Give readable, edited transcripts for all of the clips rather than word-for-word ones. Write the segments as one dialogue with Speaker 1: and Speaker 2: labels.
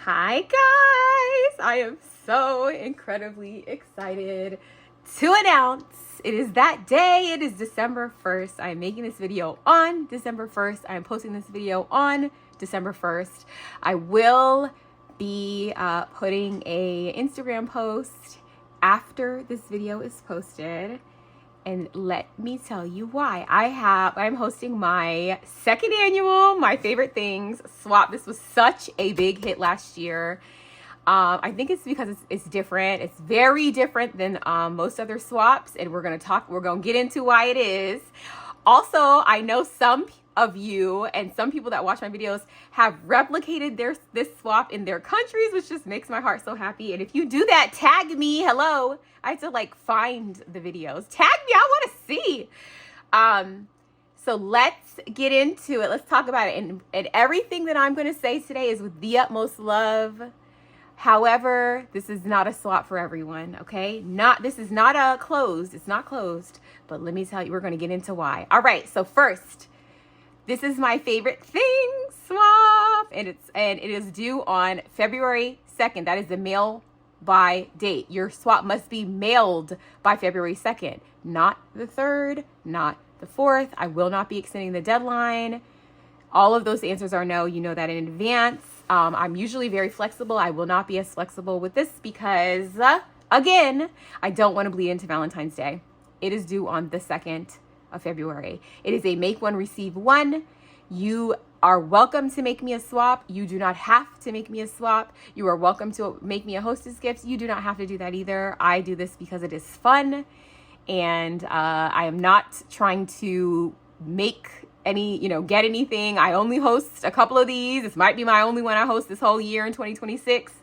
Speaker 1: Hi guys! I am so incredibly excited to announce it is that day. It is December 1st. I'm making this video on December 1st. I'm posting this video on December 1st. I will be putting a Instagram post after this video is posted. And let me tell you why. I'm hosting my second annual My Favorite Things swap. This was such a big hit last year. I think it's because it's different. It's very different than most other swaps, and we're gonna get into why it is. Also, I know some of you and some people that watch my videos have replicated this swap in their countries, which just makes my heart so happy. And if you do that, tag me. Hello. I have to find the videos. Tag me. I want to see. So let's get into it. Let's talk about it. And everything that I'm going to say today is with the utmost love. However, this is not a swap for everyone, okay? This is not a closed. It's not closed. But let me tell you, we're going to get into why. All right. So first, this is my favorite thing swap, and it is due on February 2nd. That is the mail by date. Your swap must be mailed by February 2nd, not the 3rd, not the 4th. I will not be extending the deadline. All of those answers are no. You know that in advance. I'm usually very flexible. I will not be as flexible with this because, again, I don't want to bleed into Valentine's Day. It is due on the 2nd of February. It is a make one, receive one. You are welcome to make me a swap. You do not have to make me a swap. You are welcome to make me a hostess gift. You do not have to do that either. I do this because it is fun, and I am not trying to make get anything. I only host a couple of these. This might be my only one I host this whole year in 2026.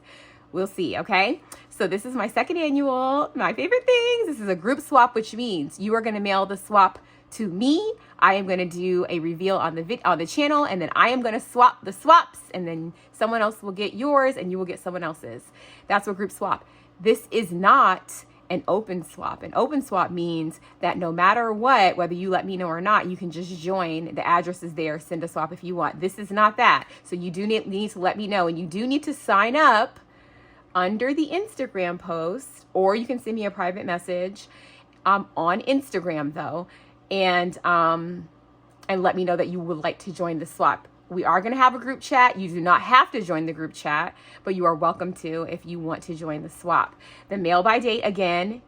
Speaker 1: We'll see, okay? So this is my second annual My Favorite Things. This is a group swap, which means you are going to mail the swap to me. I am going to do a reveal on the channel, and then I am going to swap the swaps, and then someone else will get yours and you will get someone else's. That's what group swap. This is not an open swap. An open swap means that no matter what, whether you let me know or not, you can just join. The address is there. Send a swap if you want. This is not that. So you do need to let me know, and you do need to sign up under the Instagram post, or you can send me a private message on Instagram though, and let me know that you would like to join the swap. We are going to have a group chat. You do not have to join the group chat, but you are welcome to if you want to join the swap. The mail by date again.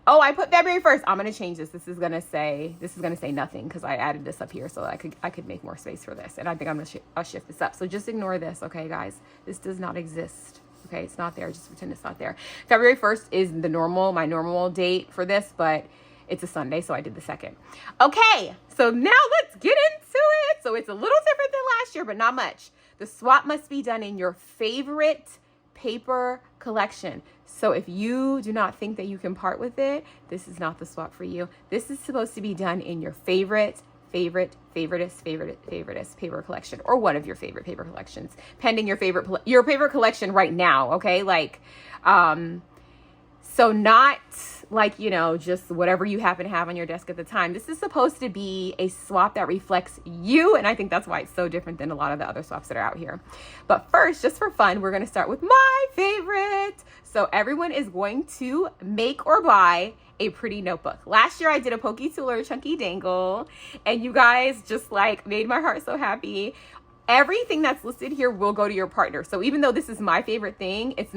Speaker 1: Oh, I put February 1st. I'm going to change this. This is going to say nothing because I added this up here so I could make more space for this. And I think I'll shift this up. So just ignore this, okay, guys? This does not exist. Okay, it's not there. Just pretend it's not there. February 1st is my normal date for this, but it's a Sunday, so I did the 2nd. Okay, so now let's get into it. So it's a little different than last year, but not much. The swap must be done in your favorite paper collection. So if you do not think that you can part with it, this is not the swap for you. This is supposed to be done in your favoriteest paper collection, or one of your favorite paper collections, pending your favorite collection right now. Okay, so not just whatever you happen to have on your desk at the time. This is supposed to be a swap that reflects you, and I think that's why it's so different than a lot of the other swaps that are out here. But first, just for fun, we're going to start with my favorite. So everyone is going to make or buy a pretty notebook. Last year I did a pokey tool or a chunky dangle, and you guys just made my heart so happy. Everything that's listed here will go to your partner. So even though this is my favorite thing, they're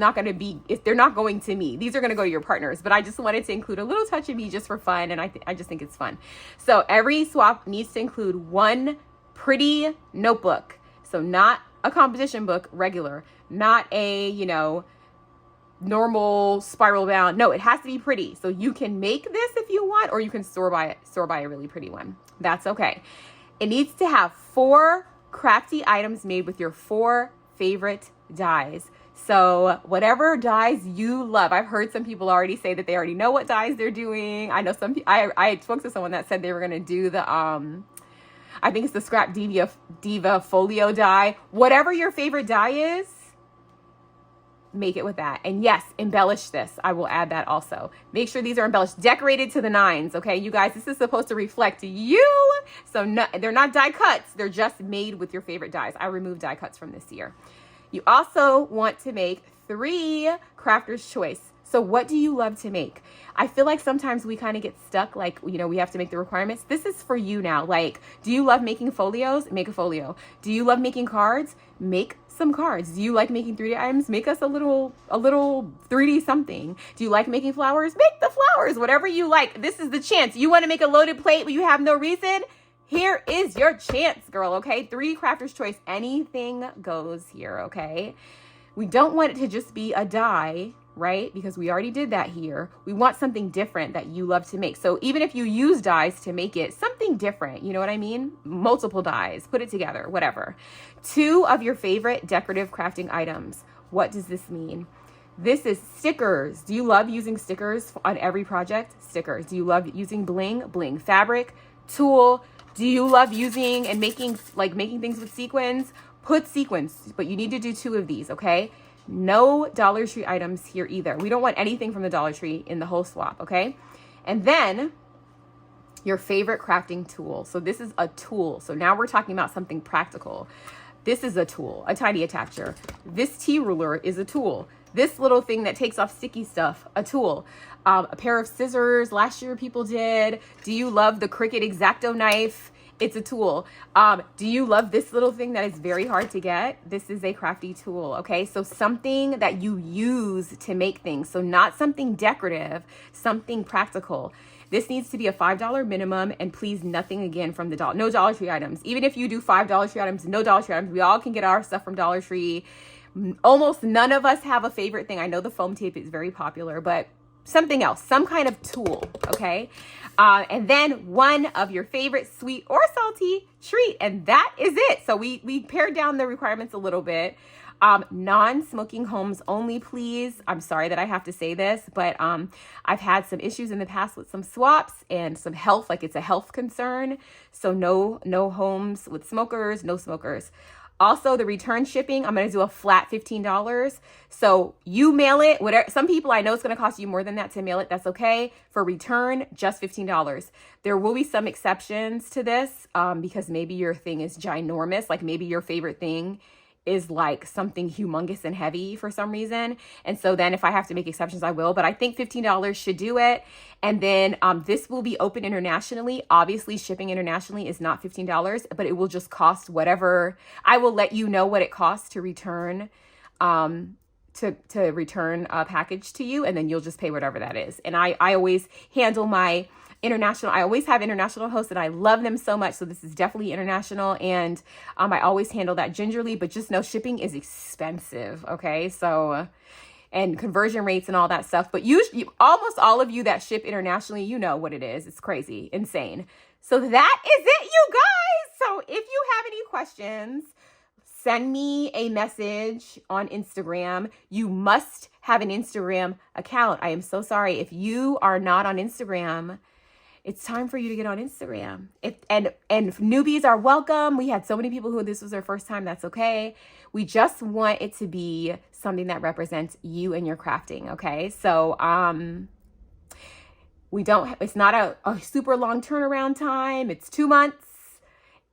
Speaker 1: not going to me. These are going to go to your partners, but I just wanted to include a little touch of me just for fun. And I just think it's fun. So every swap needs to include one pretty notebook. So not a composition book, regular, not a, normal spiral bound. No, it has to be pretty. So you can make this if you want, or you can store buy a really pretty one. That's okay. It needs to have 4 crafty items made with your 4 favorite dyes. So whatever dyes you love. I've heard some people already say that they already know what dyes they're doing. I know I spoke to someone that said they were going to do the I think it's the Scrap Diva Folio dye. Whatever your favorite dye is, make it with that. And yes, embellish this. I will add that also. Make sure these are embellished, decorated to the nines. Okay, you guys, this is supposed to reflect you. So no, they're not die cuts. They're just made with your favorite dyes. I removed die cuts from this year. You also want to make 3 crafter's choice. So what do you love to make? I feel like sometimes we kind of get stuck, like, you know, we have to make the requirements. This is for you now. Like, do you love making folios? Make a folio. Do you love making cards? Make some cards. Do you like making 3D items? Make us a little 3D something. Do you like making flowers? Make the flowers. Whatever you like. This is the chance. You want to make a loaded plate but you have no reason? Here is your chance, girl, okay? 3 crafter's choice. Anything goes here, okay? We don't want it to just be a die, right? Because we already did that here. We want something different that you love to make. So even if you use dies to make it, something different, you know what I mean? Multiple dies, put it together, whatever. 2 of your favorite decorative crafting items. What does this mean? This is stickers. Do you love using stickers on every project? Stickers. Do you love using bling? Bling. Fabric, tulle. Do you love using and making things with sequins? Put sequins, but you need to do 2 of these, okay? No Dollar Tree items here either. We don't want anything from the Dollar Tree in the whole swap, okay? And then your favorite crafting tool. So this is a tool. So now we're talking about something practical. This is a tool, a tiny attacher. This T-ruler is a tool. This little thing that takes off sticky stuff, a tool. A pair of scissors, last year people did. Do you love the Cricut X-Acto knife? It's a tool. Do you love this little thing that is very hard to get? This is a crafty tool, okay? So something that you use to make things. So not something decorative, something practical. This needs to be a $5 minimum, and please nothing again from the no Dollar Tree items. Even if you do $5 Dollar Tree items, no Dollar Tree items, we all can get our stuff from Dollar Tree. Almost none of us have a favorite thing. I know the foam tape is very popular, but something else, some kind of tool, okay? And then one of your favorite sweet or salty treat, and that is it. So we pared down the requirements a little bit. Non-smoking homes only, please. I'm sorry that I have to say this, but I've had some issues in the past with some swaps and some health, like it's a health concern. So no homes with smokers, no smokers. Also, the return shipping, I'm going to do a flat $15. So you mail it, whatever. Some people, I know it's going to cost you more than that to mail it. That's okay. For return, just $15. There will be some exceptions to this because maybe your thing is ginormous. Like maybe your favorite thing is like something humongous and heavy for some reason. And so then if I have to make exceptions, I will. But I think $15 should do it. And then this will be open internationally. Obviously, shipping internationally is not $15, but it will just cost whatever. I will let you know what it costs to return to return a package to you. And then you'll just pay whatever that is. And I always handle my international. I always have international hosts and I love them so much. So this is definitely international. And I always handle that gingerly, but just know shipping is expensive. Okay. So, and conversion rates and all that stuff, but usually almost all of you that ship internationally, you know what it is. It's crazy, insane. So that is it, you guys. So if you have any questions, send me a message on Instagram. You must have an Instagram account. I am so sorry. If you are not on Instagram, it's time for you to get on Instagram. And newbies are welcome. We had so many people who this was their first time. That's okay. We just want it to be something that represents you and your crafting. Okay. So, it's not a super long turnaround time. It's 2 months.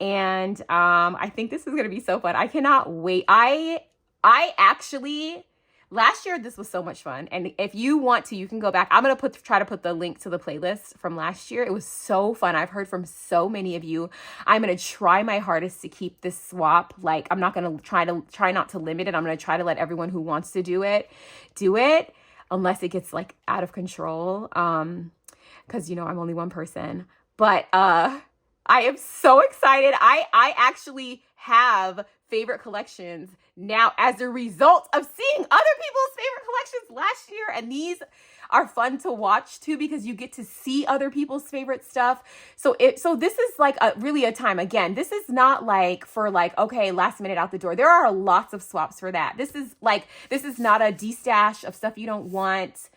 Speaker 1: And, I think this is going to be so fun. I cannot wait. I actually, last year, this was so much fun. And if you want to, you can go back. I'm going to try to put the link to the playlist from last year. It was so fun. I've heard from so many of you. I'm going to try my hardest to keep this swap. Like, I'm not going to try not to limit it. I'm going to try to let everyone who wants to do it, unless it gets like out of control. Cause you know, I'm only one person, but, I am so excited. I actually have favorite collections now as a result of seeing other people's favorite collections last year. And these are fun to watch too, because you get to see other people's favorite stuff. So this is like really a time. Again, this is not like for like, okay, last minute out the door. There are lots of swaps for that. This is not a de-stash of stuff you don't want.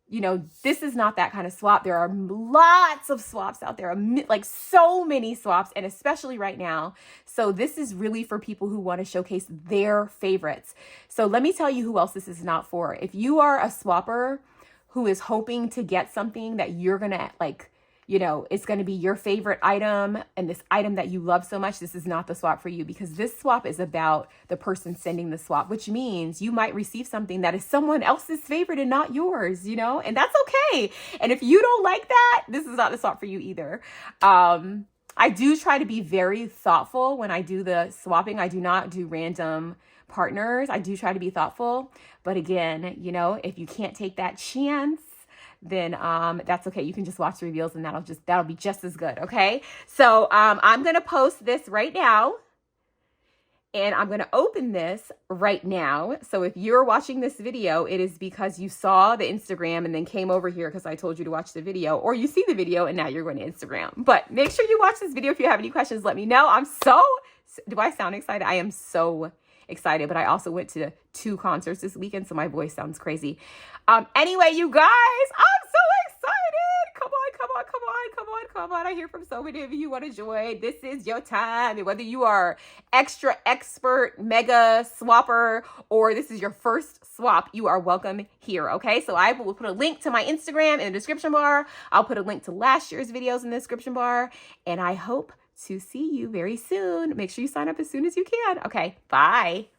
Speaker 1: You know, this is not that kind of swap. There are lots of swaps out there, like so many swaps, and especially right now. So this is really for people who want to showcase their favorites. So let me tell you who else this is not for. If you are a swapper who is hoping to get something that you're going to like, you know, it's going to be your favorite item and this item that you love so much, this is not the swap for you, because this swap is about the person sending the swap, which means you might receive something that is someone else's favorite and not yours, you know, and that's okay. And if you don't like that, this is not the swap for you either. I do try to be very thoughtful when I do the swapping. I do not do random partners. I do try to be thoughtful. But again, you know, if you can't take that chance, then that's okay. You can just watch the reveals and that'll be just as good. Okay. So I'm going to post this right now. And I'm going to open this right now. So if you're watching this video, it is because you saw the Instagram and then came over here because I told you to watch the video, or you see the video and now you're going to Instagram. But make sure you watch this video. If you have any questions, let me know. Do I sound excited? I am so excited, but I also went to 2 concerts this weekend, so my voice sounds crazy. Anyway, you guys, I'm so excited. Come on. I hear from so many of you who want to join. This is your time. And whether you are extra expert, mega swapper, or this is your first swap, you are welcome here. Okay. So I will put a link to my Instagram in the description bar. I'll put a link to last year's videos in the description bar. And I hope to see you very soon. Make sure you sign up as soon as you can. Okay. Bye.